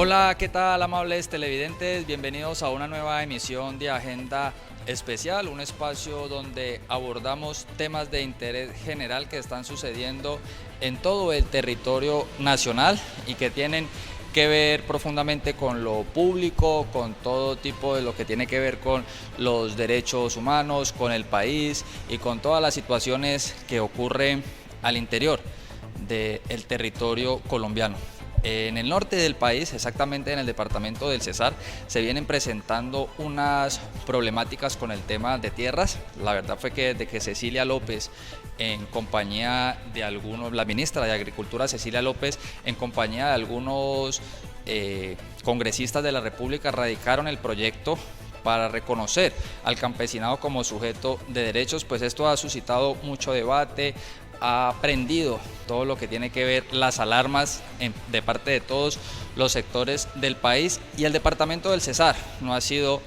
Hola, ¿qué tal, amables televidentes? Bienvenidos a una nueva emisión de Agenda Especial, un espacio donde abordamos temas de interés general que están sucediendo en todo el territorio nacional y que tienen que ver profundamente con lo público, con todo tipo de lo que tiene que ver con los derechos humanos, con el país y con todas las situaciones que ocurren al interior del territorio colombiano. En el norte del país, exactamente en el departamento del Cesar, se vienen presentando unas problemáticas con el tema de tierras. La verdad fue que desde que Cecilia López, en compañía de algunos, la ministra de Agricultura Cecilia López, en compañía de algunos congresistas de la República, radicaron el proyecto para reconocer al campesinado como sujeto de derechos, pues esto ha suscitado mucho debate, ha prendido todo lo que tiene que ver las alarmas de parte de todos los sectores del país, y el departamento del Cesar no ha sido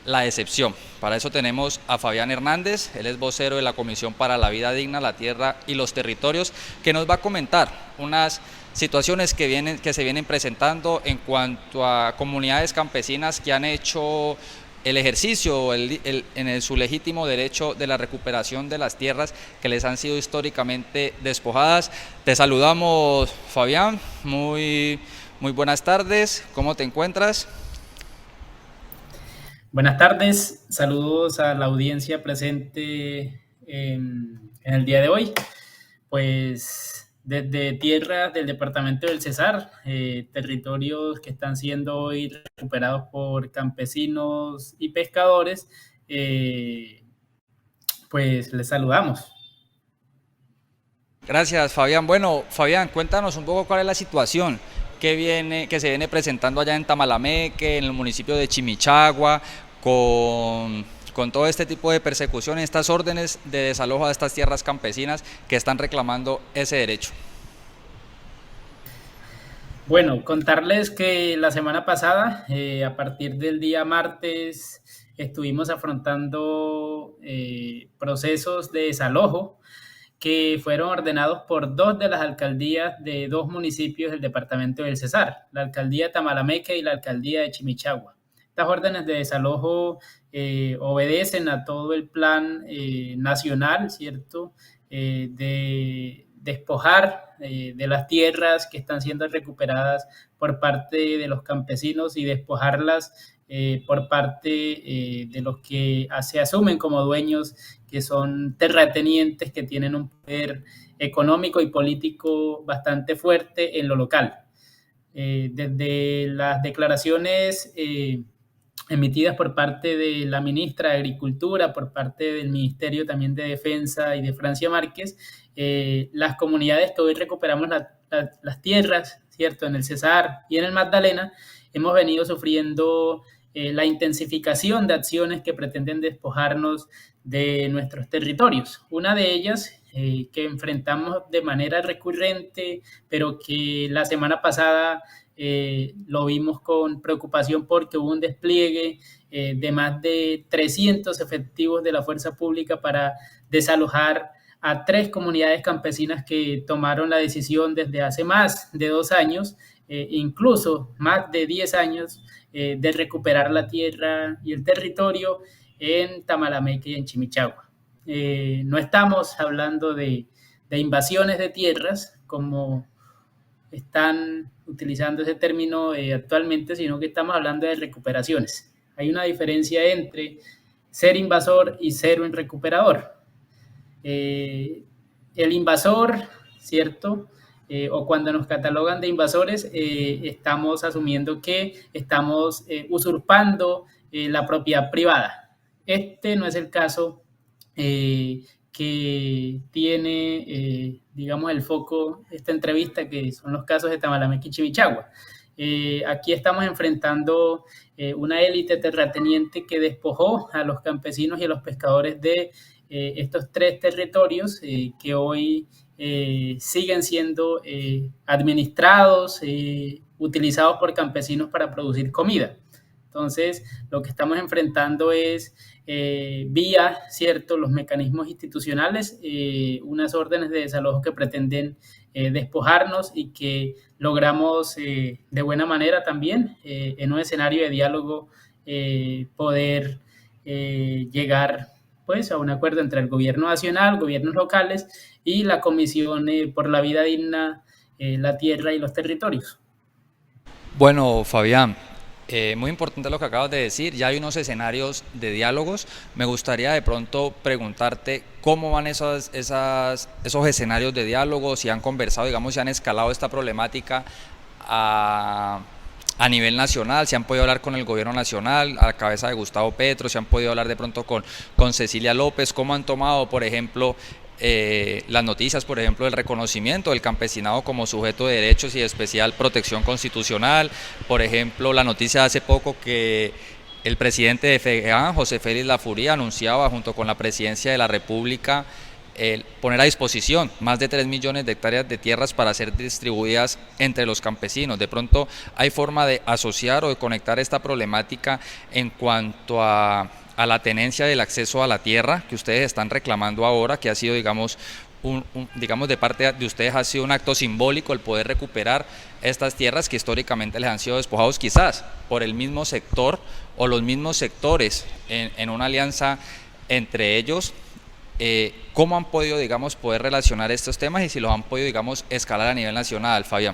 la excepción. Para eso tenemos a Fabián Hernández, él es vocero de la Comisión para la Vida Digna, la Tierra y los Territorios, que nos va a comentar unas situaciones que se vienen presentando en cuanto a comunidades campesinas que han hecho el ejercicio en su legítimo derecho de la recuperación de las tierras que les han sido históricamente despojadas. Te saludamos, Fabián, muy buenas tardes, ¿cómo te encuentras? Buenas tardes, saludos a la audiencia presente en el día de hoy. Pues desde tierras del departamento del Cesar, territorios que están siendo hoy recuperados por campesinos y pescadores, pues les saludamos. Gracias, Fabián. Bueno, Fabián, cuéntanos un poco cuál es la situación que se viene presentando allá en Tamalameque, en el municipio de Chimichagua, con todo este tipo de persecución, estas órdenes de desalojo de estas tierras campesinas que están reclamando ese derecho. Bueno, contarles que la semana pasada, a partir del día martes, estuvimos afrontando procesos de desalojo que fueron ordenados por dos de las alcaldías de dos municipios del departamento del Cesar, la alcaldía de Tamalameque y la alcaldía de Chimichagua. Estas órdenes de desalojo obedecen a todo el plan nacional, ¿cierto? De despojar de las tierras que están siendo recuperadas por parte de los campesinos y despojarlas por parte de los que se asumen como dueños, que son terratenientes que tienen un poder económico y político bastante fuerte en lo local. Desde las declaraciones emitidas por parte de la ministra de Agricultura, por parte del Ministerio también de Defensa y de Francia Márquez, las comunidades que hoy recuperamos las tierras, ¿cierto? En el Cesar y en el Magdalena, hemos venido sufriendo la intensificación de acciones que pretenden despojarnos de nuestros territorios. Una de ellas que enfrentamos de manera recurrente, pero que la semana pasada lo vimos con preocupación porque hubo un despliegue de más de 300 efectivos de la fuerza pública para desalojar a tres comunidades campesinas que tomaron la decisión desde hace más de 2 años, incluso más de 10 años, de recuperar la tierra y el territorio en Tamalameque y en Chimichagua. No estamos hablando de invasiones de tierras como están utilizando ese término actualmente, sino que estamos hablando de recuperaciones. Hay una diferencia entre ser invasor y ser un recuperador. El invasor, ¿cierto? O cuando nos catalogan de invasores, estamos asumiendo que estamos usurpando la propiedad privada. Este no es el caso que tiene, digamos, el foco esta entrevista, que son los casos de Tamalameque y Chimichagua. Aquí estamos enfrentando una élite terrateniente que despojó a los campesinos y a los pescadores de estos tres territorios que hoy siguen siendo administrados, utilizados por campesinos para producir comida. Entonces, lo que estamos enfrentando es vía, ¿cierto?, los mecanismos institucionales, unas órdenes de desalojo que pretenden despojarnos y que logramos de buena manera también en un escenario de diálogo poder llegar pues a un acuerdo entre el gobierno nacional, gobiernos locales y la Comisión por la Vida Digna, la Tierra y los Territorios. Bueno, Fabián, muy importante lo que acabas de decir. Ya hay unos escenarios de diálogos. Me gustaría de pronto preguntarte cómo van esos escenarios de diálogo, si han conversado, digamos, si han escalado esta problemática a, a nivel nacional, si han podido hablar con el gobierno nacional, a la cabeza de Gustavo Petro, si han podido hablar de pronto con Cecilia López, cómo han tomado, por ejemplo, las noticias, por ejemplo, del reconocimiento del campesinado como sujeto de derechos y de especial protección constitucional, por ejemplo, la noticia de hace poco que el presidente de FEGAN, José Félix Lafuría, anunciaba junto con la presidencia de la República poner a disposición más de 3 millones de hectáreas de tierras para ser distribuidas entre los campesinos. De pronto hay forma de asociar o de conectar esta problemática en cuanto a la tenencia del acceso a la tierra que ustedes están reclamando ahora, que ha sido, digamos, digamos, de parte de ustedes ha sido un acto simbólico el poder recuperar estas tierras que históricamente les han sido despojados quizás por el mismo sector o los mismos sectores en una alianza entre ellos. ¿Cómo han podido, digamos, poder relacionar estos temas y si los han podido, digamos, escalar a nivel nacional, Fabián?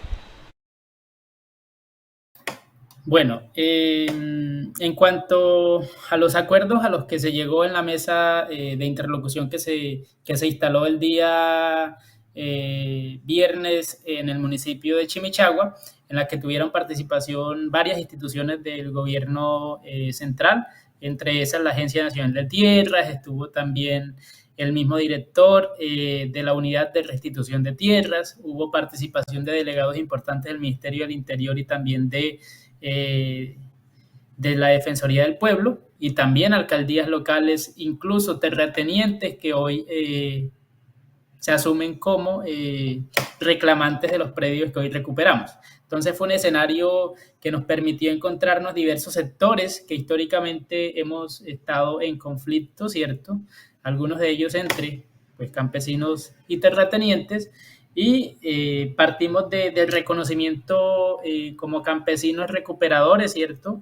Bueno, en cuanto a los acuerdos a los que se llegó en la mesa de interlocución que se instaló el día viernes en el municipio de Chimichagua, en la que tuvieron participación varias instituciones del gobierno central, entre esas la Agencia Nacional de Tierras, estuvo también el mismo director de la Unidad de Restitución de Tierras, hubo participación de delegados importantes del Ministerio del Interior y también de la Defensoría del Pueblo y también alcaldías locales, incluso terratenientes que hoy se asumen como reclamantes de los predios que hoy recuperamos. Entonces fue un escenario que nos permitió encontrarnos diversos sectores que históricamente hemos estado en conflicto, ¿cierto? Algunos de ellos entre pues, campesinos y terratenientes, y partimos del reconocimiento como campesinos recuperadores, ¿cierto?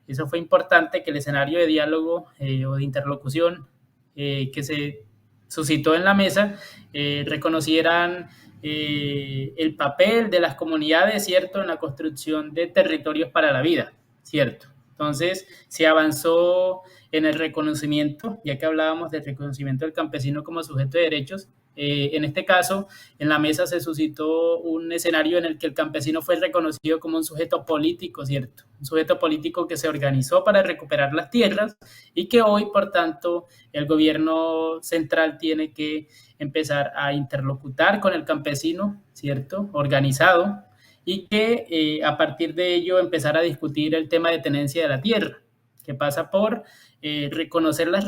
Eso fue importante, que el escenario de diálogo o de interlocución que se suscitó en la mesa reconocieran el papel de las comunidades, ¿cierto?, en la construcción de territorios para la vida, ¿cierto? Entonces, se avanzó en el reconocimiento, ya que hablábamos del reconocimiento del campesino como sujeto de derechos. En este caso, en la mesa se suscitó un escenario en el que el campesino fue reconocido como un sujeto político, ¿cierto? Un sujeto político que se organizó para recuperar las tierras y que hoy, por tanto, el gobierno central tiene que empezar a interlocutar con el campesino, ¿cierto? Organizado, y que a partir de ello empezar a discutir el tema de tenencia de la tierra, que pasa por reconocer las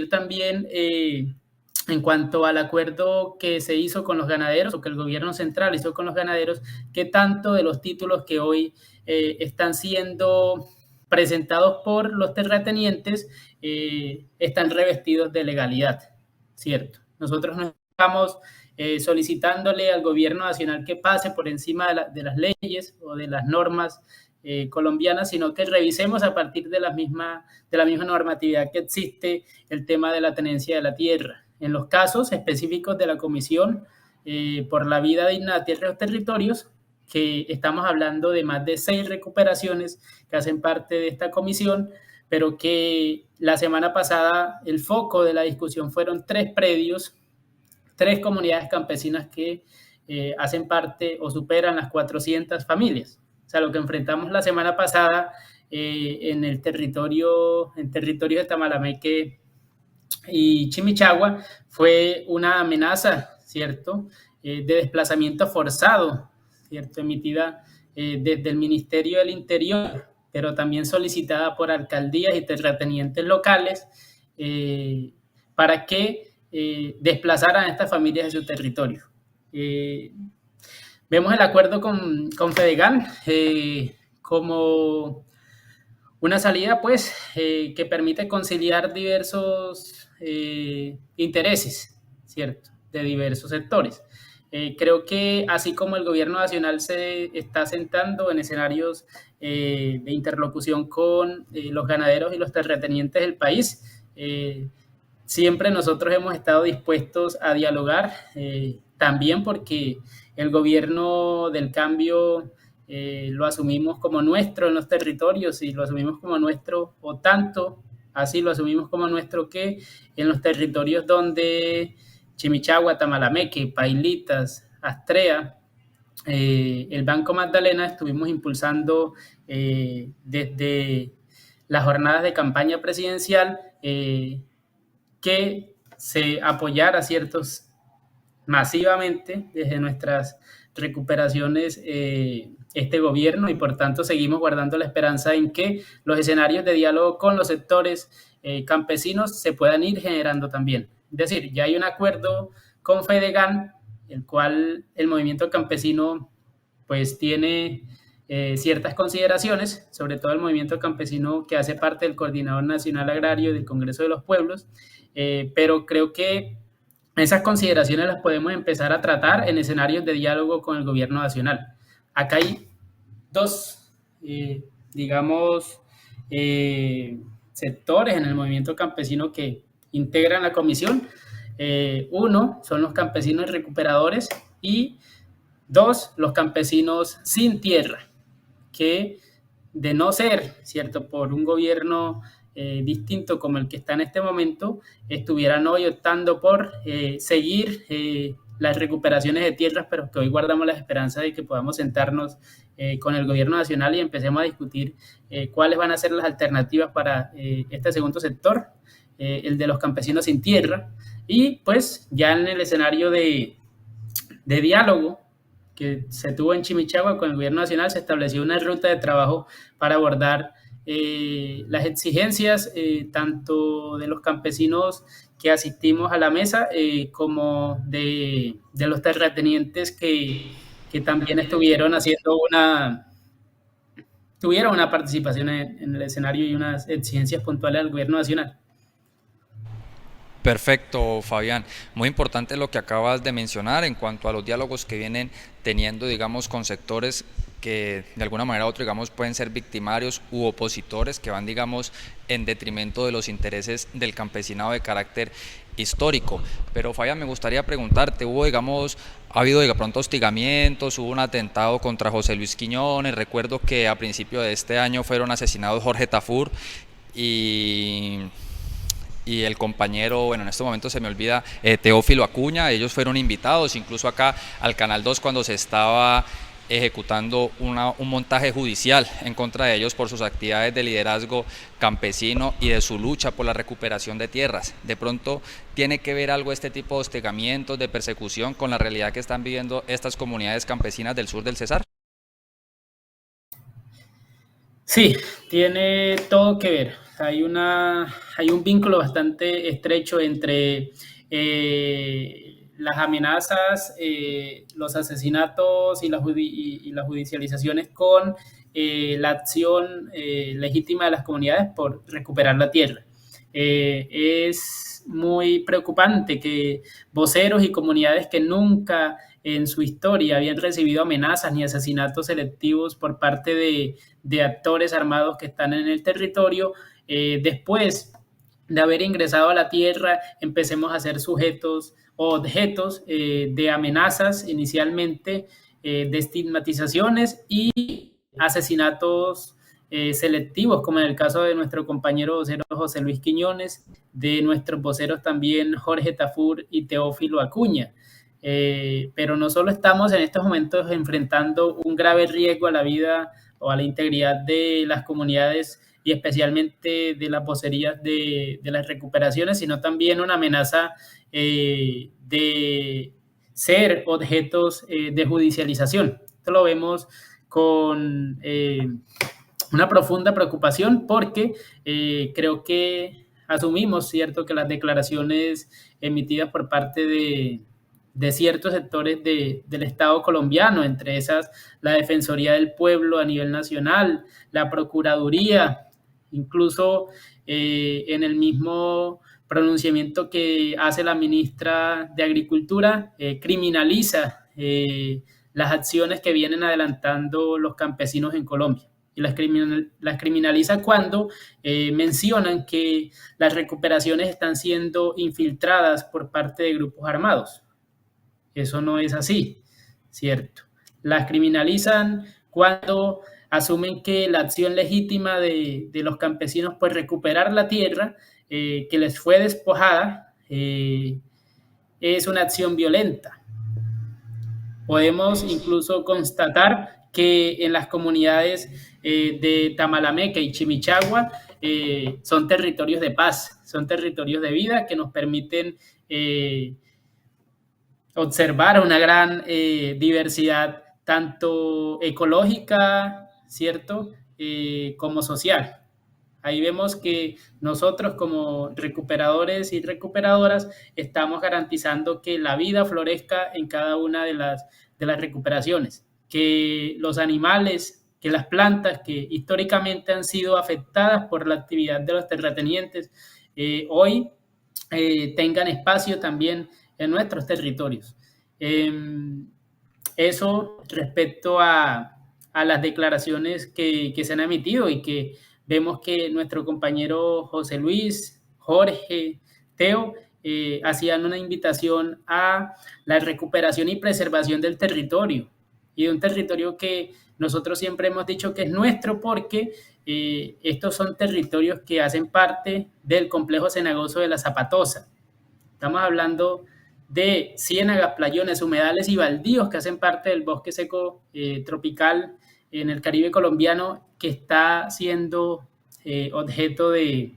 también en cuanto al acuerdo que se hizo con los ganaderos o que el gobierno central hizo con los ganaderos, qué tanto de los títulos que hoy están siendo presentados por los terratenientes están revestidos de legalidad, ¿cierto? Nosotros no estamos solicitándole al gobierno nacional que pase por encima de las leyes o de las normas colombianas, sino que revisemos a partir de la misma normatividad que existe el tema de la tenencia de la tierra. En los casos específicos de la Comisión por la Vida Digna de Tierra y los Territorios, que estamos hablando de más de 6 recuperaciones que hacen parte de esta comisión, pero que la semana pasada el foco de la discusión fueron 3 predios, 3 comunidades campesinas que hacen parte o superan las 400 familias. O sea, lo que enfrentamos la semana pasada en el territorio de Tamalameque y Chimichagua fue una amenaza, ¿cierto?, de desplazamiento forzado, ¿cierto?, emitida desde el Ministerio del Interior, pero también solicitada por alcaldías y terratenientes locales para que desplazaran a estas familias de su territorio. Vemos el acuerdo con Fedegan como una salida pues que permite conciliar diversos intereses, ¿cierto? De diversos sectores. Creo que así como el gobierno nacional se está sentando en escenarios de interlocución con los ganaderos y los terratenientes del país, siempre nosotros hemos estado dispuestos a dialogar, también porque el gobierno del cambio lo asumimos como nuestro en los territorios y lo asumimos como nuestro, o tanto así lo asumimos como nuestro, que en los territorios donde Chimichagua, Tamalameque, Pailitas, Astrea, el Banco Magdalena estuvimos impulsando desde las jornadas de campaña presidencial que se apoyara ciertos masivamente desde nuestras recuperaciones este gobierno, y por tanto seguimos guardando la esperanza en que los escenarios de diálogo con los sectores campesinos se puedan ir generando también. Es decir, ya hay un acuerdo con Fedegan, el cual el movimiento campesino pues tiene ciertas consideraciones, sobre todo el movimiento campesino que hace parte del Coordinador Nacional Agrario del Congreso de los Pueblos, pero creo que esas consideraciones las podemos empezar a tratar en escenarios de diálogo con el gobierno nacional. Acá hay dos, digamos, sectores en el movimiento campesino que integran la comisión. Uno son los campesinos recuperadores y dos, los campesinos sin tierra, que de no ser, ¿cierto?, por un gobierno distinto como el que está en este momento, estuvieran hoy optando por seguir las recuperaciones de tierras, pero que hoy guardamos la esperanza de que podamos sentarnos con el gobierno nacional y empecemos a discutir cuáles van a ser las alternativas para este segundo sector, el de los campesinos sin tierra, y pues ya en el escenario de diálogo que se tuvo en Chimichagua con el gobierno nacional, se estableció una ruta de trabajo para abordar las exigencias tanto de los campesinos que asistimos a la mesa como de los terratenientes que también estuvieron haciendo tuvieron una participación en el escenario y unas exigencias puntuales al gobierno nacional. Perfecto, Fabián. Muy importante lo que acabas de mencionar en cuanto a los diálogos que vienen teniendo, digamos, con sectores que de alguna manera u otra, digamos, pueden ser victimarios u opositores que van, digamos, en detrimento de los intereses del campesinado de carácter histórico. Pero Fabián, me gustaría preguntarte, ha habido de pronto hostigamientos, hubo un atentado contra José Luis Quiñones, recuerdo que a principio de este año fueron asesinados Jorge Tafur y el compañero, bueno, en este momento se me olvida, Teófilo Acuña. Ellos fueron invitados incluso acá al Canal 2 cuando se estaba ejecutando un montaje judicial en contra de ellos por sus actividades de liderazgo campesino y de su lucha por la recuperación de tierras. De pronto, ¿tiene que ver algo este tipo de hostigamientos, de persecución con la realidad que están viviendo estas comunidades campesinas del sur del Cesar? Sí, tiene todo que ver. Hay un vínculo bastante estrecho entre las amenazas, los asesinatos y las judicializaciones con la acción legítima de las comunidades por recuperar la tierra. Es muy preocupante que voceros y comunidades que nunca en su historia habían recibido amenazas ni asesinatos selectivos por parte de actores armados que están en el territorio, después de haber ingresado a la tierra, empecemos a ser sujetos o objetos de amenazas inicialmente, de estigmatizaciones y asesinatos selectivos, como en el caso de nuestro compañero vocero José Luis Quiñones, de nuestros voceros también Jorge Tafur y Teófilo Acuña. Pero no solo estamos en estos momentos enfrentando un grave riesgo a la vida o a la integridad de las comunidades y especialmente de las vocerías de las recuperaciones, sino también una amenaza de ser objetos de judicialización. Esto lo vemos con una profunda preocupación porque creo que asumimos, ¿cierto?, que las declaraciones emitidas por parte de ciertos sectores del Estado colombiano, entre esas la Defensoría del Pueblo a nivel nacional, la Procuraduría, incluso en el mismo pronunciamiento que hace la ministra de Agricultura, criminaliza las acciones que vienen adelantando los campesinos en Colombia. Y las criminaliza cuando mencionan que las recuperaciones están siendo infiltradas por parte de grupos armados. Eso no es así, ¿cierto? Las criminalizan cuando asumen que la acción legítima de los campesinos, pues recuperar la tierra que les fue despojada, es una acción violenta. Podemos incluso constatar que en las comunidades de Tamalameque y Chimichagua son territorios de paz, son territorios de vida que nos permiten observar una gran diversidad tanto ecológica, ¿cierto?, como social. Ahí vemos que nosotros como recuperadores y recuperadoras estamos garantizando que la vida florezca en cada una de las recuperaciones, que los animales, que las plantas que históricamente han sido afectadas por la actividad de los terratenientes, hoy tengan espacio también en nuestros territorios. Eso respecto a las declaraciones que se han emitido y que vemos que nuestro compañero José Luis, Jorge, Teo, hacían una invitación a la recuperación y preservación del territorio, y de un territorio que nosotros siempre hemos dicho que es nuestro porque estos son territorios que hacen parte del complejo cenagoso de la Zapatosa. Estamos hablando de ciénagas, playones, humedales y baldíos que hacen parte del bosque seco tropical en el Caribe colombiano, que está siendo objeto de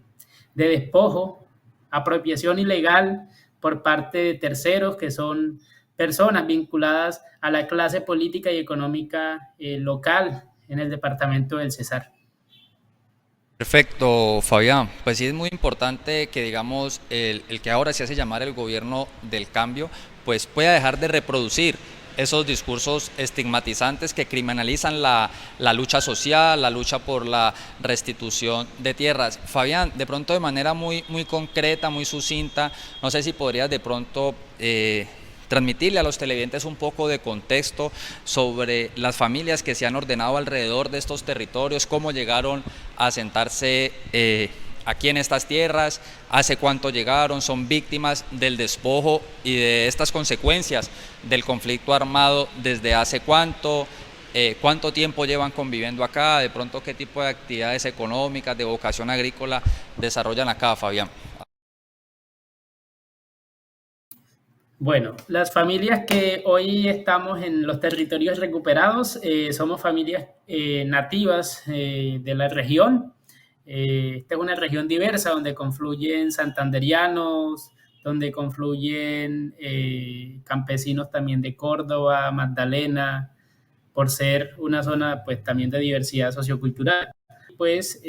despojo, apropiación ilegal por parte de terceros que son personas vinculadas a la clase política y económica local en el departamento del Cesar. Perfecto, Fabián. Pues sí es muy importante que digamos el que ahora se hace llamar el gobierno del cambio, pues pueda dejar de reproducir esos discursos estigmatizantes que criminalizan la lucha social, la lucha por la restitución de tierras. Fabián, de pronto de manera muy concreta, muy sucinta, no sé si podrías de pronto transmitirle a los televidentes un poco de contexto sobre las familias que se han ordenado alrededor de estos territorios, cómo llegaron a asentarse aquí en estas tierras, hace cuánto llegaron, son víctimas del despojo y de estas consecuencias del conflicto armado desde hace cuánto tiempo llevan conviviendo acá, de pronto qué tipo de actividades económicas, de vocación agrícola desarrollan acá, Fabián. Bueno, las familias que hoy estamos en los territorios recuperados somos familias nativas de la región. Esta es una región diversa donde confluyen santanderianos, donde confluyen campesinos también de Córdoba, Magdalena, por ser una zona pues también de diversidad sociocultural. Pues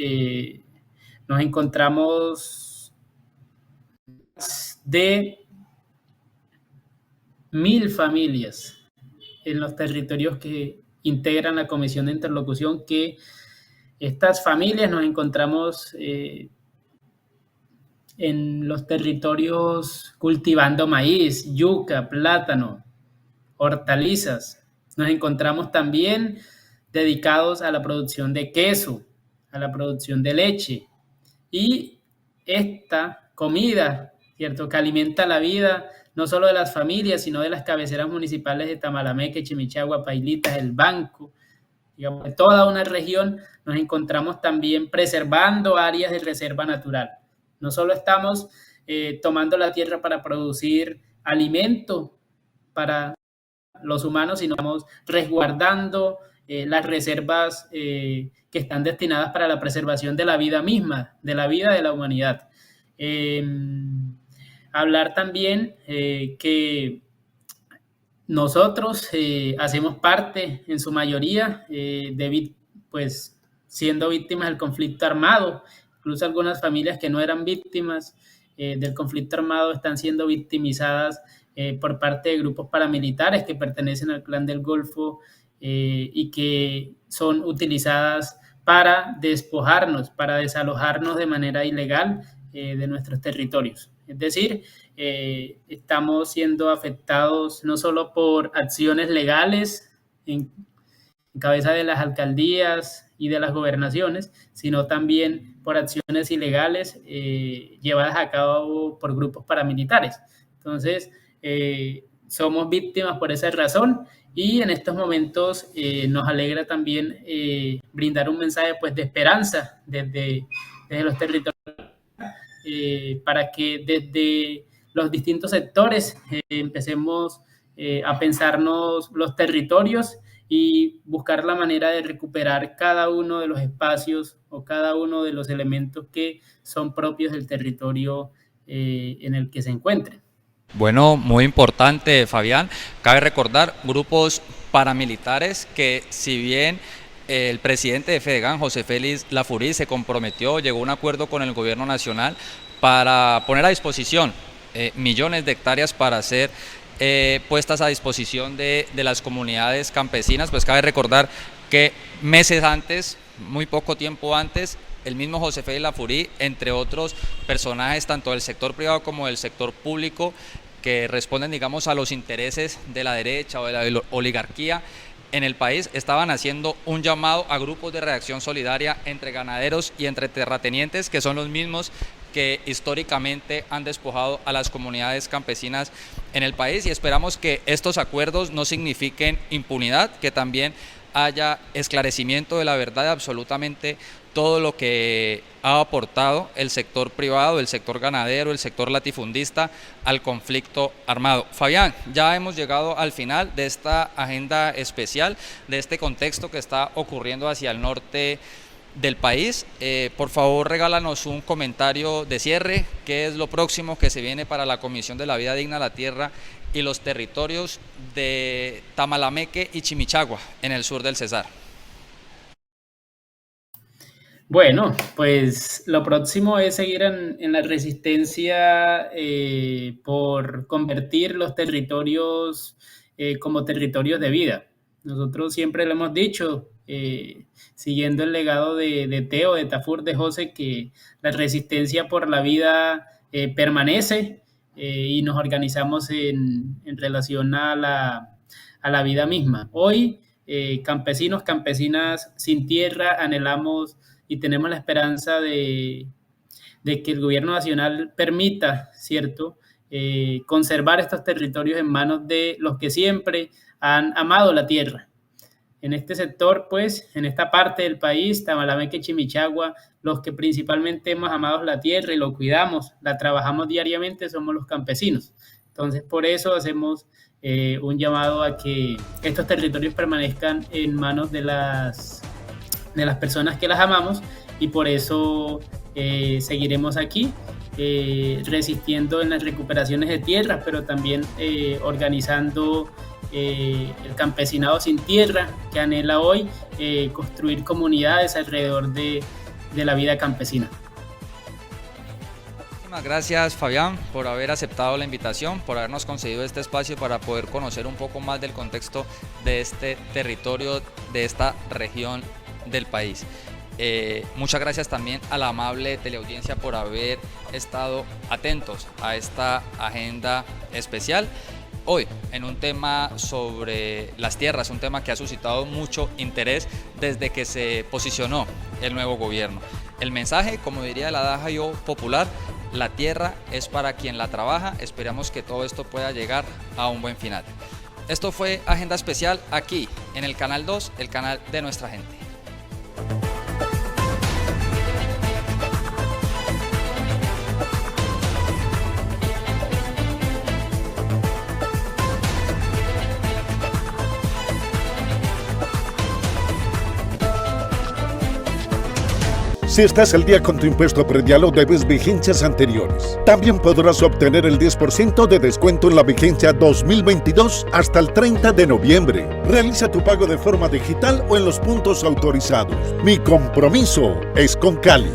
nos encontramos de 1.000 familias en los territorios que integran la comisión de interlocución, que estas familias nos encontramos en los territorios cultivando maíz, yuca, plátano, hortalizas. Nos encontramos también dedicados a la producción de queso, a la producción de leche. Y esta comida, ¿cierto?, que alimenta la vida no solo de las familias, sino de las cabeceras municipales de Tamalameque, Chimichagua, Pailitas, El Banco, digamos, de toda una región, nos encontramos también preservando áreas de reserva natural. No solo estamos tomando la tierra para producir alimento para los humanos, sino estamos resguardando las reservas que están destinadas para la preservación de la vida misma, de la vida de la humanidad. Hablar también que nosotros hacemos parte, en su mayoría, pues siendo víctimas del conflicto armado, incluso algunas familias que no eran víctimas del conflicto armado están siendo victimizadas por parte de grupos paramilitares que pertenecen al Clan del Golfo y que son utilizadas para despojarnos, para desalojarnos de manera ilegal de nuestros territorios. Es decir, estamos siendo afectados no solo por acciones legales en cabeza de las alcaldías y de las gobernaciones, sino también por acciones ilegales llevadas a cabo por grupos paramilitares. Entonces, somos víctimas por esa razón y en estos momentos nos alegra también brindar un mensaje pues, de esperanza desde los territorios para que desde los distintos sectores empecemos a pensarnos los territorios y buscar la manera de recuperar cada uno de los espacios o cada uno de los elementos que son propios del territorio en el que se encuentren. Bueno, muy importante, Fabián. Cabe recordar grupos paramilitares que, si bien el presidente de FEDEGAN, José Félix Lafourcade, se comprometió, llegó a un acuerdo con el gobierno nacional para poner a disposición millones de hectáreas para ser puestas a disposición de las comunidades campesinas, pues cabe recordar que meses antes, muy poco tiempo antes, el mismo José Félix Lafourcade, entre otros personajes tanto del sector privado como del sector público, que responden, digamos, a los intereses de la derecha o de la oligarquía en el país, estaban haciendo un llamado a grupos de reacción solidaria entre ganaderos y entre terratenientes, que son los mismos que históricamente han despojado a las comunidades campesinas en el país, y esperamos que estos acuerdos no signifiquen impunidad, que también haya esclarecimiento de la verdad de absolutamente todo lo que ha aportado el sector privado, el sector ganadero, el sector latifundista al conflicto armado. Fabián, ya hemos llegado al final de esta agenda especial, de este contexto que está ocurriendo hacia el norte del país. Por favor, regálanos un comentario de cierre. ¿Qué es lo próximo que se viene para la Comisión de la Vida Digna, la Tierra y los territorios de Tamalameque y Chimichagua en el sur del Cesar? Bueno, pues lo próximo es seguir en la resistencia por convertir los territorios como territorios de vida. Nosotros siempre lo hemos dicho, siguiendo el legado de Teo, de Tafur, de José, que la resistencia por la vida permanece y nos organizamos en relación a la vida misma. Hoy, campesinos, campesinas sin tierra, anhelamos y tenemos la esperanza de que el gobierno nacional permita, ¿cierto?, conservar estos territorios en manos de los que siempre han amado la tierra. En este sector, pues, en esta parte del país, Tamalameque y Chimichagua, los que principalmente hemos amado la tierra y lo cuidamos, la trabajamos diariamente, somos los campesinos. Entonces, por eso hacemos un llamado a que estos territorios permanezcan en manos de las personas que las amamos, y por eso seguiremos aquí resistiendo en las recuperaciones de tierras, pero también organizando el campesinado sin tierra, que anhela hoy construir comunidades alrededor de la vida campesina. Muchísimas gracias, Fabián, por haber aceptado la invitación, por habernos concedido este espacio para poder conocer un poco más del contexto de este territorio, de esta región del país. Muchas gracias también a la amable teleaudiencia por haber estado atentos a esta agenda especial. Hoy, en un tema sobre las tierras, un tema que ha suscitado mucho interés desde que se posicionó el nuevo gobierno. El mensaje, como diría el adagio popular, la tierra es para quien la trabaja. Esperamos que todo esto pueda llegar a un buen final. Esto fue Agenda Especial aquí en el Canal 2, el canal de nuestra gente. Si estás al día con tu impuesto predial o debes vigencias anteriores, también podrás obtener el 10% de descuento en la vigencia 2022 hasta el 30 de noviembre. Realiza tu pago de forma digital o en los puntos autorizados. Mi compromiso es con Cali.